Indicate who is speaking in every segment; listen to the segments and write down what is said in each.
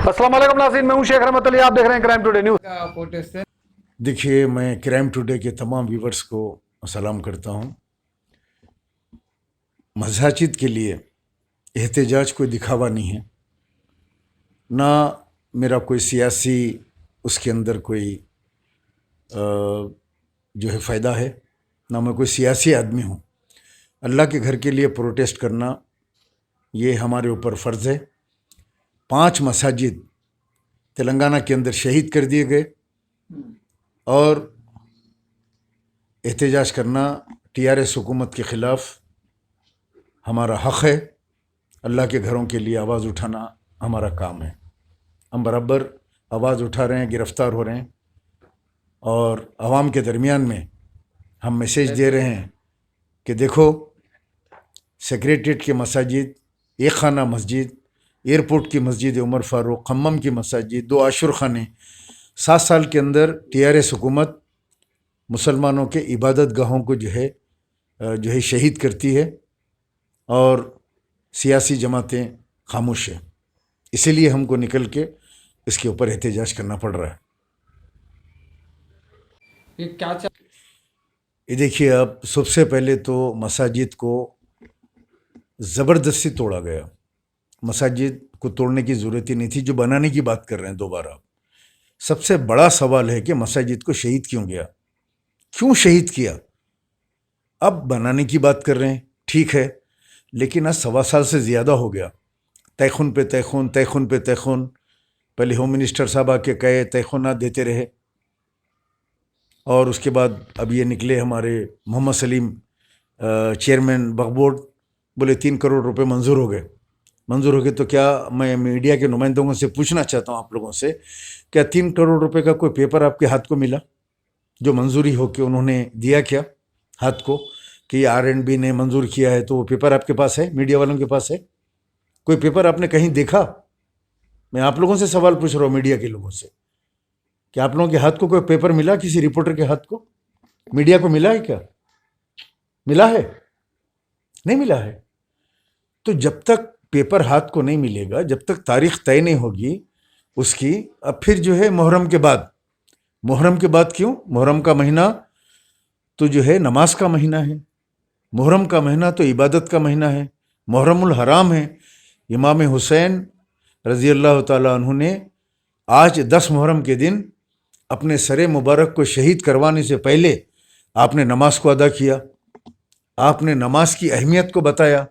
Speaker 1: अस्सलाम वालेकुम नाज़रीन, मैं हूं शेख रहमत अली। आप देख रहे हैं क्राइम टुडे न्यूज़।
Speaker 2: का प्रोटेस्ट है।
Speaker 3: देखिए, मैं क्राइम टुडे के तमाम व्यूवर्स को सलाम करता हूँ। मसाजिद के लिए एहतजाज कोई दिखावा नहीं है, ना मेरा कोई सियासी उसके अंदर कोई जो है फ़ायदा है, ना मैं कोई सियासी आदमी हूँ। अल्लाह के घर के लिए प्रोटेस्ट करना ये हमारे ऊपर फ़र्ज़ है। 5 मसाजिद तेलंगाना के अंदर शहीद कर दिए गए और एहतजाज करना टीआरएस हुकूमत के ख़िलाफ़ हमारा हक़ है। अल्लाह के घरों के लिए आवाज़ उठाना हमारा काम है। हम बराबर आवाज़ उठा रहे हैं, गिरफ़्तार हो रहे हैं और आवाम के दरमियान में हम मैसेज दे रहे हैं कि देखो, सेक्रेटरीट के मसाजिद, एक खाना मस्जिद, एयरपोर्ट की मस्जिद उमर फ़ारूक, खम्मम की मसाजिद, 2 आशुर खाने, 7 साल के अंदर टीआरएस हुकूमत मुसलमानों के इबादत गाहों को जो है शहीद करती है और सियासी जमातें खामोश है। इसीलिए हमको निकल के इसके ऊपर एहतजाज करना पड़ रहा है।
Speaker 2: ये क्या
Speaker 3: ये देखिए, अब सबसे पहले तो मसाजिद को ज़बरदस्ती तोड़ा गया। मसाजिद को तोड़ने की ज़रूरत ही नहीं थी, जो बनाने की बात कर रहे हैं दोबारा। सबसे बड़ा सवाल है कि मसाजिद को शहीद क्यों गया, क्यों शहीद किया। अब बनाने की बात कर रहे हैं, ठीक है, लेकिन आज 1.25 साल से ज़्यादा हो गया। तयखुन पे तयखुन, तयखुन पे तयखुन। पहले होम मिनिस्टर साहब आके कहे, तयखुनात देते रहे, और उसके बाद अब ये निकले हमारे मोहम्मद सलीम चेयरमैन वक्फ बोर्ड, बोले 3 करोड़ रुपए मंजूर हो गए। मंजूर हो गए तो क्या, मैं मीडिया के नुमाइंदों से पूछना चाहता हूँ आप लोगों से, क्या 3 करोड़ रुपए का कोई पेपर आपके हाथ को मिला जो मंजूरी हो के उन्होंने दिया क्या हाथ को कि R&B ने मंजूर किया है? तो वो पेपर आपके पास है, मीडिया वालों के पास है? कोई पेपर आपने कहीं देखा? मैं आप लोगों से सवाल पूछ रहा हूँ, मीडिया के लोगों से, कि आप लोगों के हाथ को कोई पेपर मिला? किसी रिपोर्टर के हाथ को, मीडिया को मिला है क्या? मिला है? नहीं मिला है। तो जब तक पेपर हाथ को नहीं मिलेगा, जब तक तारीख तय नहीं होगी उसकी, अब फिर जो है मुहर्रम के बाद, मुहर्रम के बाद क्यों? मुहर्रम का महीना तो जो है नमाज का महीना है, मुहर्रम का महीना तो इबादत का महीना है, मुहर्रमुल हराम है। इमाम हुसैन रज़ी अल्लाह ताला अन्हु ने आज 10 मुहर्रम के दिन अपने सरे मुबारक को शहीद करवाने से पहले आपने नमाज को अदा किया, आपने नमाज की अहमियत को बताया।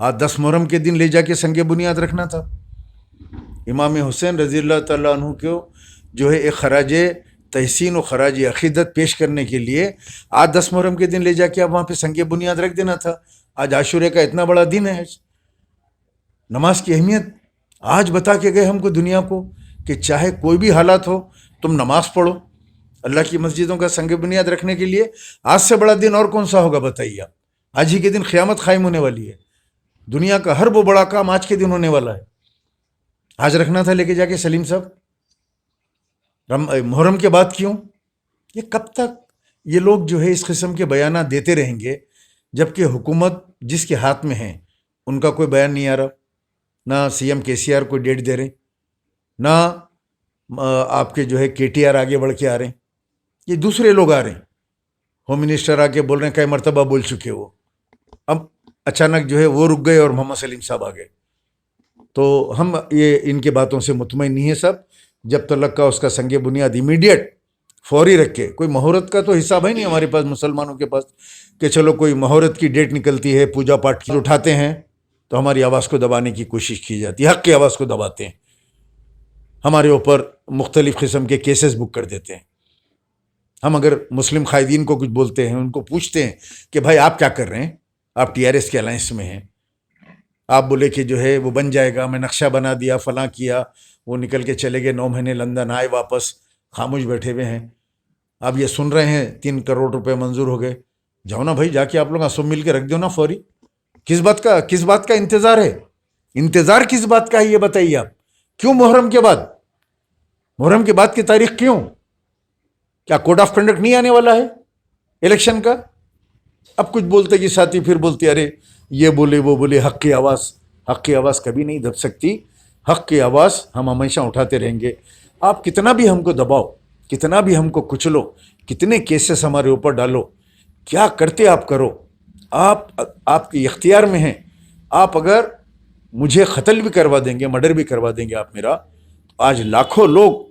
Speaker 3: आज 10 मुहर्रम के दिन ले जाके संगे बुनियाद रखना था। इमाम हुसैन रज़ी अल्लाह ताला अन्हु को जो है एक खराज तहसीन और खराज अक़ीदत पेश करने के लिए आज 10 मुहर्रम के दिन ले जाके आप वहाँ पे संगे बुनियाद रख देना था। आज आशूरे का इतना बड़ा दिन है, नमाज की अहमियत आज बता के गए हमको दुनिया को कि चाहे कोई भी हालात हो तुम नमाज पढ़ो। अल्लाह की मस्जिदों का संग बुनियाद रखने के लिए आज से बड़ा दिन और कौन सा होगा बताइए आप? आज ही के दिन क़यामत क़ायम होने वाली है। दुनिया का हर वो बड़ा काम आज के दिन होने वाला है। आज रखना था लेके जाके सलीम साहब। मुहर्रम के बाद क्यों? ये कब तक ये लोग जो है इस किस्म के बयान देते रहेंगे, जबकि हुकूमत जिसके हाथ में है उनका कोई बयान नहीं आ रहा। ना CM KCR को डेट दे रहे, ना आपके जो है KTR आगे बढ़ के आ रहे हैं, ये दूसरे लोग आ रहे हैं। होम मिनिस्टर आके बोल रहे हैं, कई मरतबा बोल चुके वो, अब अचानक जो है वो रुक गए और मोहम्मद सलीम साहब आ गए। तो हम ये इनके बातों से मुतमईन नहीं है सब। जब तक का उसका संगे बुनियाद इमीडिएट फौरी रख के, कोई मुहूर्त का तो हिसाब है नहीं हमारे पास मुसलमानों के पास कि चलो कोई मुहूर्त की डेट निकलती है, पूजा पाठ की उठाते हैं तो हमारी आवाज़ को दबाने की कोशिश की जाती है, हक़ की आवाज़ को दबाते हैं, हमारे ऊपर मुख्तलिफ़ किस्म के केसेस बुक कर देते हैं। हम अगर मुस्लिम क़ायदीन को कुछ बोलते हैं, उनको पूछते हैं कि भाई आप क्या कर रहे हैं, आप TRS के अलायंस में हैं, आप बोले कि जो है वो बन जाएगा, मैं नक्शा बना दिया, फलां किया, वो निकल के चले गए, 9 महीने लंदन आए, वापस खामोश बैठे हुए हैं। अब ये सुन रहे हैं 3 करोड़ रुपए मंजूर हो गए। जाओ ना भाई, जाके आप लोग सब मिल के रख दो ना फौरी। किस बात का इंतज़ार है? इंतज़ार किस बात का है ये बताइए आप? क्यों मुहर्रम के बाद? मुहर्रम के बाद की तारीख क्यों? क्या कोड ऑफ कंडक्ट नहीं आने वाला है इलेक्शन का? अब कुछ बोलते कि साथी फिर बोलते अरे ये बोले वो बोले, हक़ की आवाज़ कभी नहीं दब सकती। حق کی آواز ہم ہمیشہ اٹھاتے رہیں گے. آپ کتنا بھی ہم کو دباؤ, کتنا بھی ہم کو کچلو, کتنے کیسز ہمارے اوپر ڈالو, کیا کرتے آپ کرو, آپ کے اختیار میں ہیں. آپ اگر مجھے قتل بھی کروا دیں گے, مرڈر بھی کروا دیں گے آپ میرا, آج لاکھوں لوگ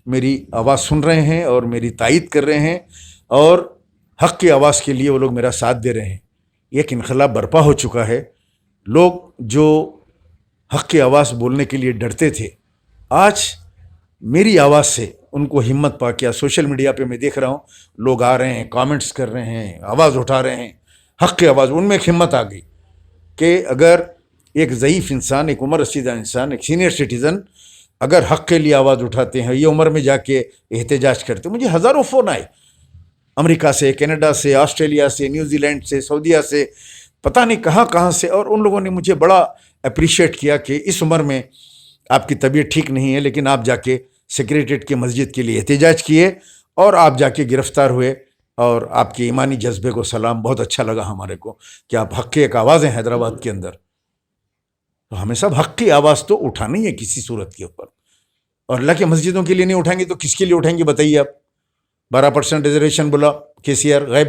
Speaker 3: میری آواز سن رہے ہیں اور میری تائید کر رہے ہیں, اور حق کی آواز کے لیے وہ لوگ میرا ساتھ دے رہے ہیں. ایک انقلاب برپا ہو چکا ہے. لوگ جو حق کی آواز بولنے کے لیے ڈرتے تھے, آج میری آواز سے ان کو ہمت پا کے, سوشل میڈیا پہ میں دیکھ رہا ہوں لوگ آ رہے ہیں, کامنٹس کر رہے ہیں, آواز اٹھا رہے ہیں, حق کی آواز. ان میں ایک ہمت آ گئی کہ اگر ایک ضعیف انسان, ایک عمر رسیدہ انسان, ایک سینئر سٹیزن اگر حق کے لیے آواز اٹھاتے ہیں, یہ عمر میں جا کے احتجاج کرتے. مجھے ہزاروں فون آئے امریکہ سے, کینیڈا سے, آسٹریلیا سے, نیوزی لینڈ سے, سعودیہ سے, پتہ نہیں کہاں کہاں سے, اور ان لوگوں نے مجھے بڑا اپریشیٹ کیا کہ اس عمر میں آپ کی طبیعت ٹھیک نہیں ہے, لیکن آپ جا کے سیکریٹریٹ کی مسجد کے لیے احتجاج کیے اور آپ جا کے گرفتار ہوئے, اور آپ کے ایمانی جذبے کو سلام. بہت اچھا لگا ہمارے کو کہ آپ حق کی ایک آواز ہیں حیدرآباد کے اندر. تو ہمیں سب حق کی آواز تو اٹھانی ہے کسی صورت کے اوپر, اور اللہ کی مسجدوں کے لیے نہیں اٹھائیں گے تو کس کے لیے اٹھائیں گے بتائیے آپ. 12% ریزرویشن بولا KCR, غیب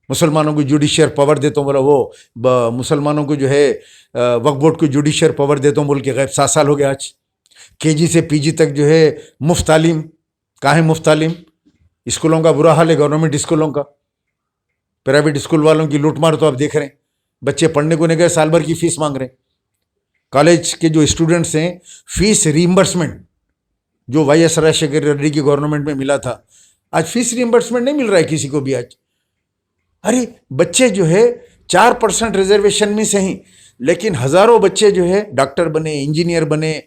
Speaker 3: مسلمانوں کو جوڈیشیر پاور دیتا ہوں بولا, وہ مسلمانوں کو جو ہے وقف بورڈ کو جوڈیشیر پاور دیتا ہوں بول کے غیب. 7 سال ہو گیا آج. KG سے PG تک جو ہے مفت تعلیم. کہاں ہے مفت تعلیم؟ اسکولوں کا برا حال ہے, گورنمنٹ اسکولوں کا. پرائیویٹ اسکول والوں کی لوٹ مار تو آپ دیکھ رہے ہیں. بچے پڑھنے کو نہیں گئے, سال بھر کی فیس مانگ رہے ہیں. کالج کے جو اسٹوڈنٹس ہیں, فیس ریمبرسمنٹ جو YS راجشیکھر ریڈی کی گورنمنٹ میں ملا تھا, آج فیس ریمبرسمنٹ نہیں مل رہا ہے کسی کو بھی آج. ارے بچے جو ہے 4% ریزرویشن میں سے ہی, لیکن ہزاروں بچے جو ہے ڈاکٹر بنے, انجینئر بنے,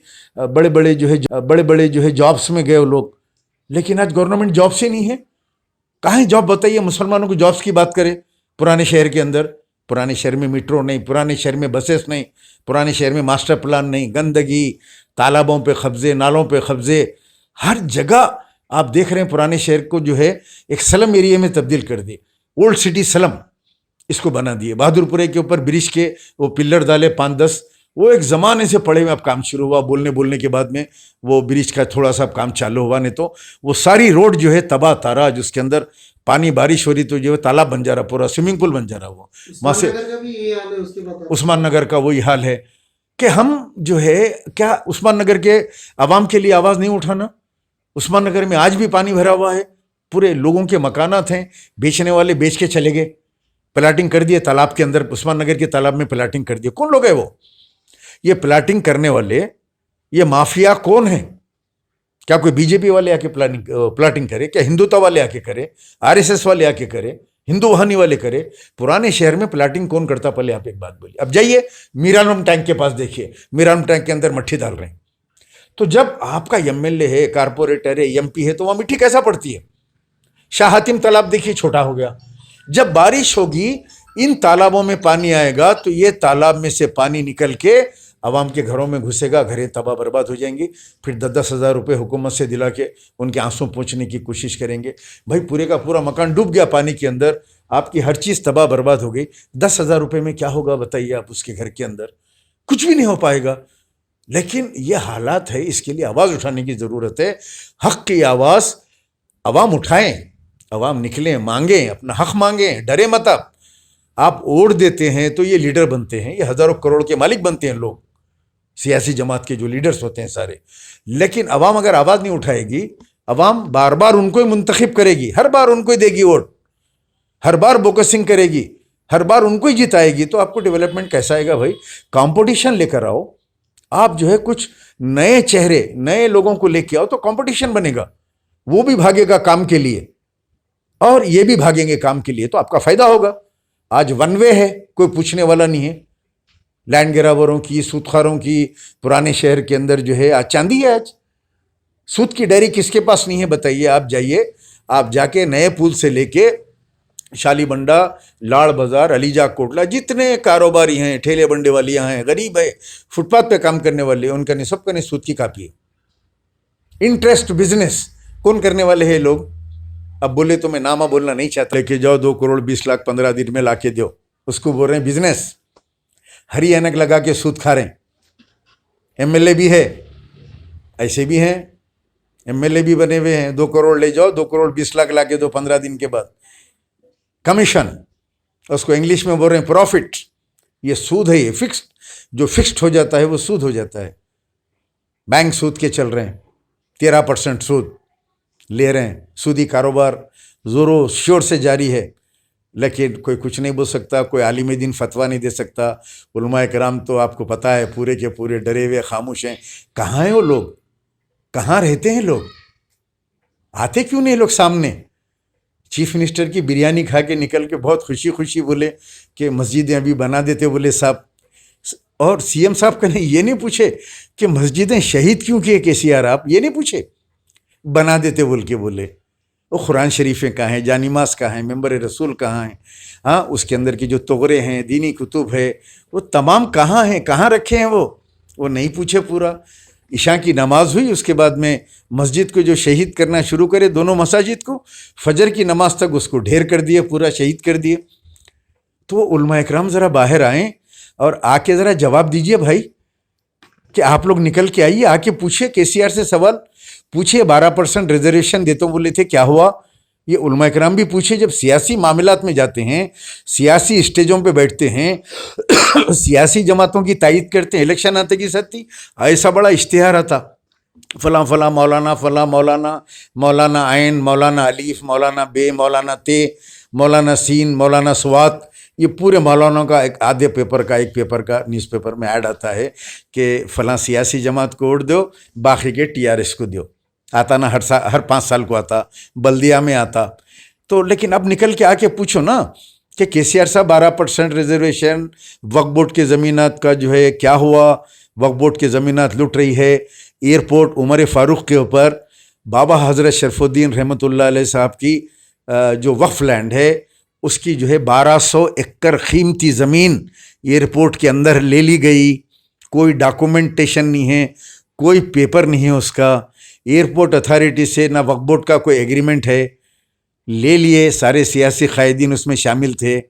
Speaker 3: بڑے بڑے جو ہے جابس میں گئے وہ لوگ, لیکن آج گورنمنٹ جابس ہی نہیں ہے. کہاں ہے جاب بتائیے؟ مسلمانوں کو جابس کی بات کرے. پرانے شہر کے اندر, پرانے شہر میں میٹرو نہیں, پرانے شہر میں بسیس نہیں, پرانے شہر میں ماسٹر پلان نہیں, گندگی, تالابوں پہ قبضے, نالوں پہ قبضے, ہر جگہ آپ دیکھ رہے ہیں. پرانے شہر کو جو ہے ایک سلم ایریا میں تبدیل کر دی, اولڈ سٹی سلم اس کو بنا دیے. بہادر پورے کے اوپر برج کے وہ پلر ڈالے 5-10, وہ ایک زمانے سے پڑے ہوئے اب کام شروع ہوا. بولنے کے بعد میں وہ برج کا تھوڑا سا کام چالو ہوا, نہیں تو وہ ساری روڈ جو ہے تباہ تارا, جس کے اندر پانی بارش ہو رہی تو جو ہے تالاب بن جا رہا, پورا سوئمنگ پول بن جا رہا. وہ وہاں سے عثمان نگر کا وہی حال ہے کہ ہم جو ہے کیا عثمان نگر کے عوام کے لیے آواز نہیں اٹھانا. عثمان نگر میں آج بھی پانی بھرا ہوا ہے, پورے لوگوں کے مکانات ہیں, بیچنے والے بیچ کے چلے گئے, پلاٹنگ کر دیے تالاب کے اندر. عثمان نگر کے تالاب میں پلاٹنگ کر دیے. کون لوگ ہیں وہ؟ یہ پلاٹنگ کرنے والے, یہ مافیا کون ہیں؟ کیا کوئی BJP والے آ کے پلاٹنگ کرے؟ کیا ہندوتا والے آ کے کرے؟ RSS والے آ کے کرے؟ ہندو وہانی والے کرے؟ پرانے شہر میں پلاٹنگ کون کرتا؟ پہلے آپ ایک بات بولیے. اب جائیے میرانم ٹینک کے پاس دیکھیے, میرانم ٹینک کے اندر مٹی ڈال رہے ہیں. تو جب آپ کا MLA ہے, کارپوریٹر ہے, MP ہے, تو وہاں مٹی کیسا پڑتی ہے؟ شاہ حاتم تالاب دیکھیے چھوٹا ہو گیا. جب بارش ہوگی, ان تالابوں میں پانی آئے گا تو یہ تالاب میں سے پانی نکل کے عوام کے گھروں میں گھسے گا, گھریں تباہ برباد ہو جائیں گی. پھر 10-10 ہزار روپے حکومت سے دلا کے ان کے آنسوں پوچھنے کی کوشش کریں گے. بھائی پورے کا پورا مکان ڈوب گیا پانی کے اندر, آپ کی ہر چیز تباہ برباد ہو گئی. 10,000 روپے میں کیا ہوگا بتائیے آپ؟ اس کے گھر کے اندر کچھ بھی نہیں ہو پائے گا. لیکن یہ حالات ہے, اس کے لیے آواز اٹھانے کی ضرورت ہے. حق کی آواز عوام اٹھائیں, عوام نکلیں, مانگیں, اپنا حق مانگیں, ڈرے مت. آپ ووٹ دیتے ہیں تو یہ لیڈر بنتے ہیں, یہ ہزاروں کروڑ کے مالک بنتے ہیں لوگ, سیاسی جماعت کے جو لیڈرز ہوتے ہیں سارے. لیکن عوام اگر آواز نہیں اٹھائے گی, عوام بار بار ان کو ہی منتخب کرے گی, ہر بار ان کو ہی دے گی ووٹ, ہر بار بوکسنگ کرے گی, ہر بار ان کو ہی جتائے گی, تو آپ کو ڈیولپمنٹ کیسا آئے گا بھائی؟ کمپٹیشن لے کر آؤ. آپ جو ہے کچھ نئے چہرے, نئے لوگوں کو لے کے آؤ تو کمپٹیشن بنے گا. وہ بھی بھاگے گا کام کے لیے اور یہ بھی بھاگیں گے کام کے لیے, تو آپ کا فائدہ ہوگا. آج ون وے ہے, کوئی پوچھنے والا نہیں ہے. لینڈ گراوروں کی, سودخاروں کی, پرانے شہر کے اندر جو ہے آج چاندی ہے. آج سود کی ڈائری کس کے پاس نہیں ہے بتائیے؟ آپ جائیے, آپ جا کے نئے پل سے لے کے شالی بنڈا, لاڑ بازار, علی جا کوٹلا, جتنے کاروباری ہیں, ٹھیلے بنڈے والیاں ہیں, غریب ہے, فٹ پاتھ پہ کام کرنے والے, ان کا نہیں, سب کا نہیں سود کی کاپی ہے. انٹرسٹ بزنس کون کرنے والے ہیں لوگ؟ اب بولے تو میں نامہ بولنا نہیں چاہتا, لے کے جاؤ 2 کروڑ 20 لاکھ 15 دن میں لا کے دو, اس کو بول رہے ہیں بزنس. ہری اینک لگا کے سود کھا رہے ہیں. MLA भी है, ऐसे भी हैं, MLA भी बने हुए हैं, 2 करोड़ ले जाओ, 2 करोड़ 20 लाख ला के दो 15 दिन के बाद, कमीशन, उसको इंग्लिश में बोल रहे हैं प्रॉफिट। ये सूद है, ये फिक्स्ड, जो फिक्स्ड हो जाता है वो सूद हो जाता है। बैंक सूद के चल रहे हैं, 13% सूद ले रहे हैं, सूदी कारोबार ज़ोरों शोर से जारी है, लेकिन कोई कुछ नहीं बोल सकता, कोई आलिम दीन फतवा नहीं दे सकता। उलमा कराम तो आपको पता है पूरे के पूरे डरे हुए खामोश हैं। कहाँ हैं वो लोग, कहाँ रहते हैं लोग, आते क्यों नहीं लोग सामने? चीफ मिनिस्टर की बिरयानी खा के निकल के बहुत खुशी खुशी बोले कि मस्जिदें अभी बना देते, बोले साहब। और CM साहब का नहीं, ये नहीं पूछे कि मस्जिदें शहीद क्यों किए KCR, आप ये नहीं पूछे, बना देते बोल के बोले। वो कुरान शरीफें कहाँ हैं, जानिमाज कहाँ हैं, मेंबर रसूल कहाँ हैं, हाँ उसके अंदर की जो तोगरे हैं, दीनी कुतुब है, वो तमाम कहाँ हैं, कहाँ रखे हैं वो नहीं पूछे पूरा। इशा की नमाज हुई, उसके बाद में मस्जिद को जो शहीद करना शुरू करे, दोनों मसाजिद को, फजर की नमाज तक उसको ढेर कर दिए, पूरा शहीद कर दिए। तो वो उलमा इकराम ज़रा बाहर आएँ और आके ज़रा जवाब दीजिए भाई, कि आप लोग निकल के आइए, आके पूछिए KCR से सवाल पूछिए। 12% रिजर्वेशन देते बोले थे, क्या हुआ? ये उलमा इकराम भी पूछिए। जब सियासी मामलात में जाते हैं, सियासी स्टेजों पे बैठते हैं, सियासी जमातों की तायद करते हैं, इलेक्शन आते की सत्ती ऐसा बड़ा इश्तिहार आता, फलां फलां मौलाना, फलां मौलाना, मौलाना आइन, मौलाना अलीफ, मौलाना बे, मौलाना ते, मौलाना सीन, मौलाना स्वात, ये पूरे मौलानों का एक आधे पेपर का, एक पेपर का न्यूज़पेपर में ऐड आता है कि फलां सियासी जमात को वोट दो, बाकी के TRS को दो। आता ना, हर 5 साल को आता, बल्दिया में आता। तो लेकिन अब निकल के आके पूछो ना कि KCR साहब 12% रिजर्वेशन, वक्फ बोर्ड के ज़मीनात का जो है क्या हुआ, वक्फ बोर्ड के ज़मीनात लुट रही है, एयरपोर्ट उमर फ़ारूक के ऊपर बाबा हज़रत शरफुद्दीन रहमतुल्लाह अलैह साहब की जो वक्फ लैंड है, उसकी जो है 1200 एकड़ कीमती ज़मीन एयरपोर्ट के अंदर ले ली गई। कोई डॉक्यूमेंटेशन नहीं है, कोई पेपर नहीं है उसका, एयरपोर्ट अथॉरिटी से ना वक्फ बोर्ड का कोई एग्रीमेंट है, ले लिए। सारे सियासी कायदीन उसमें शामिल थे,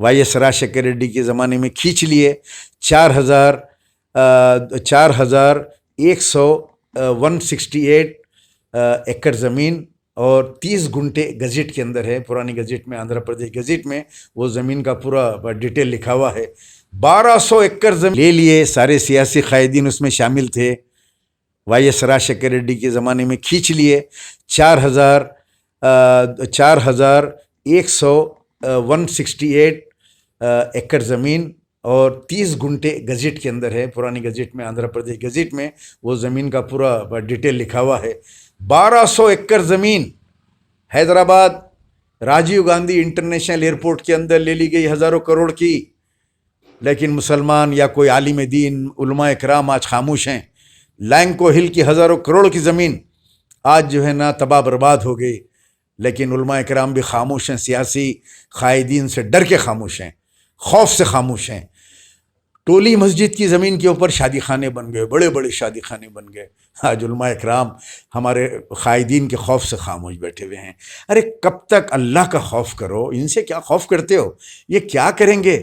Speaker 3: YS राजशेखर रेड्डी के ज़माने में खींच लिए। 4,168 एकड़ ज़मीन और 30 गुंटे गज़ट के अंदर है, पुरानी गज़ट में, आंध्र प्रदेश गज़ट में वो ज़मीन का पूरा डिटेल लिखा हुआ है। 1200 एकड़ ज़मीन ले लिए, सारे सियासी कायदीन उसमें शामिल थे, YS राजशेखर रेड्डी के ज़माने में खींच लिए। 4,168 एकड़ ज़मीन और 30 गुंटे गज़ट के अंदर है, पुरानी गज़ट में, आंध्र प्रदेश गज़ट में वो ज़मीन का पूरा डिटेल लिखा हुआ है। 1200 एकड़ ज़मीन हैदराबाद राजीव गांधी इंटरनेशनल एयरपोर्ट के अंदर ले ली गई, हज़ारों करोड़ की। लेकिन मुसलमान या कोई आलिम दीन, उलमा इकराम आज खामोश हैं। लैंको हिल की हज़ारों करोड़ की ज़मीन आज जो है ना तबाह बर्बाद हो गई, लेकिन उलमा इकराम भी खामोश हैं, सियासी कायदीन से डर के खामोश हैं, खौफ से खामोश हैं। टोली मस्जिद की ज़मीन के ऊपर शादी खाने बन गए, बड़े बड़े शादी खाने बन गए। आज उलमा इकराम हमारे कायदीन के खौफ से खामोश बैठे हुए हैं। अरे कब तक अल्लाह का खौफ करो, इनसे क्या खौफ करते हो? ये क्या करेंगे?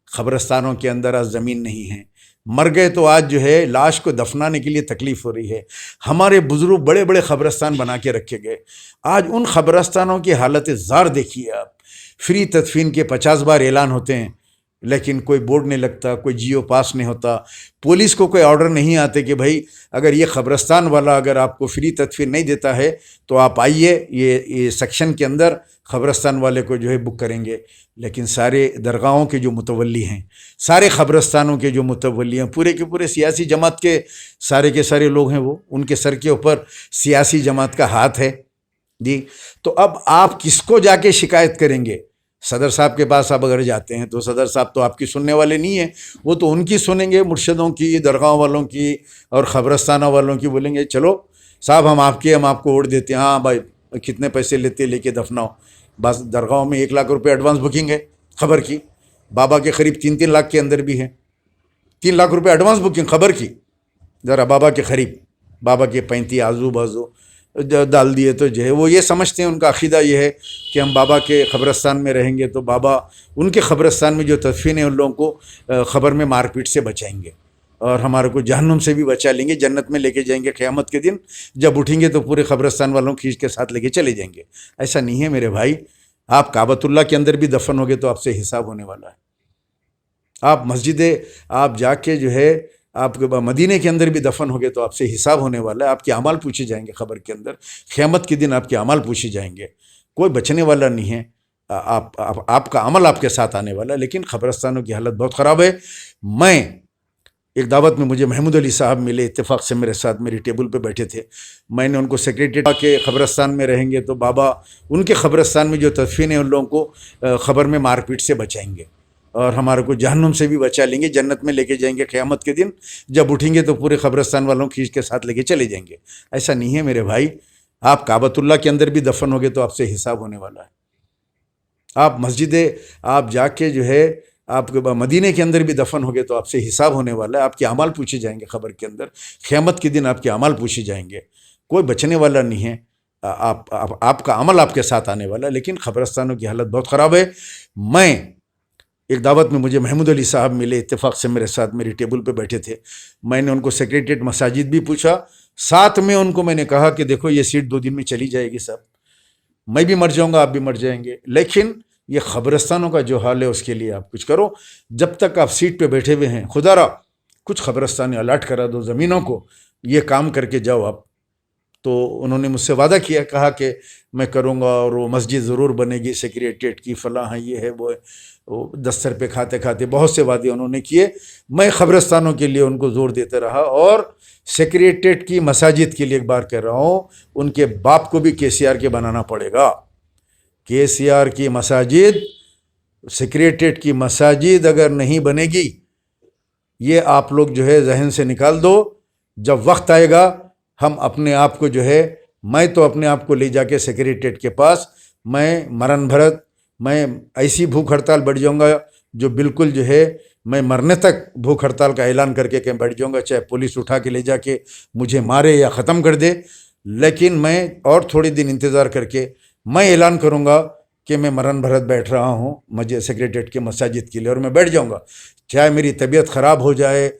Speaker 3: क़ब्रिस्तानों के अंदर आज ज़मीन नहीं है, मर गए तो आज जो है लाश को दफनाने के लिए तकलीफ़ हो रही है। हमारे बुज़ुर्ग बड़े बड़े क़ब्रिस्तान बना के रखे गए, आज उन क़ब्रिस्तानों की हालत ज़ार देखिए आप। फ्री तदफीन के 50 बार ऐलान होते हैं, लेकिन कोई बोर्ड नहीं लगता, कोई GO पास नहीं होता, पुलिस को कोई ऑर्डर नहीं आते कि भाई अगर ये क़ब्रिस्तान वाला अगर आपको फ्री तदफीन नहीं देता है तो आप आइए, ये सेक्शन के अंदर क़ब्रिस्तान वाले को जो है बुक करेंगे। लेकिन सारे दरगाहों के जो मुतवल्ली हैं, सारे क़ब्रिस्तानों के जो मुतवल्ली हैं, पूरे के पूरे सियासी जमात के सारे लोग हैं, वो उनके सर के ऊपर सियासी जमात का हाथ है जी। तो अब आप किसको जाके शिकायत करेंगे? सदर साहब के पास आप अगर जाते हैं तो सदर साहब तो आपकी सुनने वाले नहीं हैं, वो तो उनकी सुनेंगे, मुर्शिदों की, दरगाहों वालों की और क़ब्रिस्तानों वालों की। बोलेंगे चलो साहब हम आपको वोट देते हैं, हाँ भाई कितने पैसे लेते लेके दफनाओ। बस दरगाहों में 1 लाख रुपये एडवांस बुकिंग है ख़बर की, बाबा के करीब 3-3 लाख के अंदर भी है, 3 लाख रुपये एडवांस बुकिंग ख़बर की। ज़रा बाबा के करीब, बाबा के 35 आजू बाजू डाल दिए तो जो है वो ये समझते हैं, उनका अक़ीदा ये है कि हम बाबा के क़ब्रिस्तान में रहेंगे तो बाबा उनके क़ब्रिस्तान में जो तदफीन है उन लोगों को ख़बर में मारपीट से बचाएंगे। اور ہمارے کو جہنم سے بھی بچا لیں گے, جنت میں لے کے جائیں گے قیامت کے دن. جب اٹھیں گے تو پورے قبرستان والوں کھینچ کے ساتھ لے کے چلے جائیں گے. ایسا نہیں ہے میرے بھائی. آپ کعبۃ اللہ کے اندر بھی دفن ہوگے تو آپ سے حساب ہونے والا ہے. آپ مسجد آپ جا کے جو ہے آپ مدینے کے اندر بھی دفن ہوگے تو آپ سے حساب ہونے والا ہے. آپ کے اعمال پوچھے جائیں گے قبر کے اندر. قیامت کے دن آپ کے اعمال پوچھے جائیں گے. کوئی بچنے والا نہیں ہے. آپ کا عمل آپ کے ساتھ آنے والا ہے. لیکن قبرستانوں کی حالت بہت خراب ہے. میں ایک دعوت میں مجھے محمود علی صاحب ملے, اتفاق سے میرے ساتھ میری ٹیبل پہ بیٹھے تھے. میں نے ان کو سیکریٹریٹ کے قبرستان میں رہیں گے تو بابا ان کے قبرستان میں جو تدفین ہے ان لوگوں کو خبر میں مار پیٹ سے بچائیں گے اور ہمارے کو جہنم سے بھی بچا لیں گے, جنت میں لے کے جائیں گے قیامت کے دن. جب اٹھیں گے تو پورے قبرستان والوں کھینچ کے ساتھ لے کے چلے جائیں گے. ایسا نہیں ہے میرے بھائی. آپ کعبۃ اللہ کے اندر بھی دفن ہوگے تو آپ سے حساب ہونے والا ہے. آپ مسجد آپ جا کے جو ہے آپ مدینے کے اندر بھی دفن ہوگے تو آپ سے حساب ہونے والا ہے. آپ کے اعمال پوچھے جائیں گے قبر کے اندر. قیامت کے دن آپ کے اعمال پوچھے جائیں گے. کوئی بچنے والا نہیں ہے. آپ کا عمل آپ کے ساتھ آنے والا ہے. لیکن قبرستانوں کی حالت بہت خراب ہے. میں ایک دعوت میں مجھے محمود علی صاحب ملے, اتفاق سے میرے ساتھ میری ٹیبل پہ بیٹھے تھے. میں نے ان کو سیکریٹریٹ مساجد بھی پوچھا. ساتھ میں ان کو میں نے کہا کہ دیکھو یہ سیٹ 2 دن میں چلی جائے گی صاحب. میں بھی مر جاؤں گا, آپ بھی مر جائیں گے. لیکن یہ قبرستانوں کا جو حال ہے اس کے لیے آپ کچھ کرو. جب تک آپ سیٹ پہ بیٹھے ہوئے ہیں خدا را کچھ قبرستانیں الاٹ کرا دو زمینوں کو, یہ کام کر کے جاؤ آپ. تو انہوں نے مجھ سے وعدہ کیا, کہا کہ میں کروں گا اور وہ مسجد ضرور بنے گی سیکریٹریٹ کی, فلاں ہے, یہ ہے وہ ہے. دستر پہ کھاتے کھاتے بہت سے وعدے انہوں نے کیے. میں قبرستانوں کے لیے ان کو زور دیتے رہا اور سیکریٹریٹ کی مساجد کے لیے ایک بار کہہ رہا ہوں, ان کے باپ کو بھی KCR کے بنانا پڑے گا. KCR کی مساجد, سیکریٹریٹ کی مساجد اگر نہیں بنے گی, یہ آپ لوگ جو ہے ذہن سے نکال دو. جب وقت آئے گا ہم اپنے آپ کو جو ہے, میں تو اپنے آپ کو لے جا کے سیکریٹریٹ کے پاس میں مرن بھرت, میں ایسی بھوک ہڑتال بڑھ جاؤں گا جو بالکل جو ہے میں مرنے تک بھوک ہڑتال کا اعلان کر کے بیٹھ جاؤں گا, چاہے پولیس اٹھا کے لے جا کے مجھے مارے یا ختم کر دے. لیکن میں اور تھوڑے دن انتظار کر کے میں اعلان کروں گا کہ میں مرن بھرت بیٹھ رہا ہوں مجھے سیکریٹریٹ کے مساجد کے لیے, اور میں بیٹھ جاؤں گا چاہے میری طبیعت خراب ہو جائے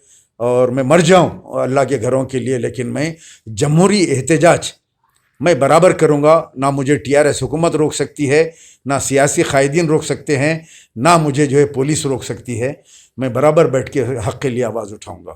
Speaker 3: اور میں مر جاؤں اللہ کے گھروں کے لیے. لیکن میں جمہوری احتجاج میں برابر کروں گا. نہ مجھے TRS حکومت روک سکتی ہے, نہ سیاسی قائدین روک سکتے ہیں, نہ مجھے جو ہے پولیس روک سکتی ہے. میں برابر بیٹھ کے حق کے لیے آواز اٹھاؤں گا.